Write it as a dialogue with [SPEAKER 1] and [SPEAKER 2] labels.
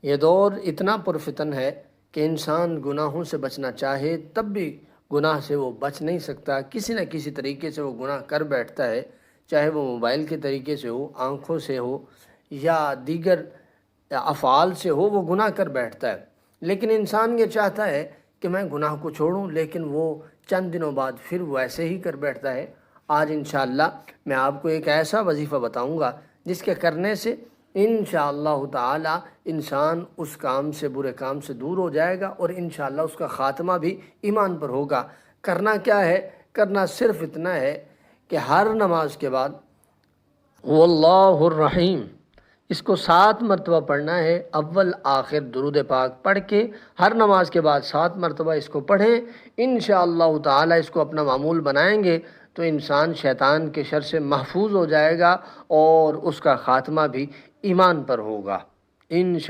[SPEAKER 1] یہ دور اتنا پرفتن ہے کہ انسان گناہوں سے بچنا چاہے تب بھی گناہ سے وہ بچ نہیں سکتا، کسی نہ کسی طریقے سے وہ گناہ کر بیٹھتا ہے، چاہے وہ موبائل کے طریقے سے ہو، آنکھوں سے ہو یا دیگر افعال سے ہو، وہ گناہ کر بیٹھتا ہے۔ لیکن انسان یہ چاہتا ہے کہ میں گناہ کو چھوڑوں، لیکن وہ چند دنوں بعد پھر وہ ایسے ہی کر بیٹھتا ہے۔ آج انشاءاللہ میں آپ کو ایک ایسا وظیفہ بتاؤں گا جس کے کرنے سے انشاءاللہ تعالی انسان اس کام سے، برے کام سے دور ہو جائے گا، اور انشاءاللہ اس کا خاتمہ بھی ایمان پر ہوگا۔ کرنا کیا ہے؟ کرنا صرف اتنا ہے کہ ہر نماز کے بعد واللہ الرحیم اس کو 7 مرتبہ پڑھنا ہے۔ اول آخر درود پاک پڑھ کے ہر نماز کے بعد 7 مرتبہ اس کو پڑھیں۔ انشاءاللہ تعالی اس کو اپنا معمول بنائیں گے تو انسان شیطان کے شر سے محفوظ ہو جائے گا اور اس کا خاتمہ بھی ایمان پر ہوگا انشاءاللہ۔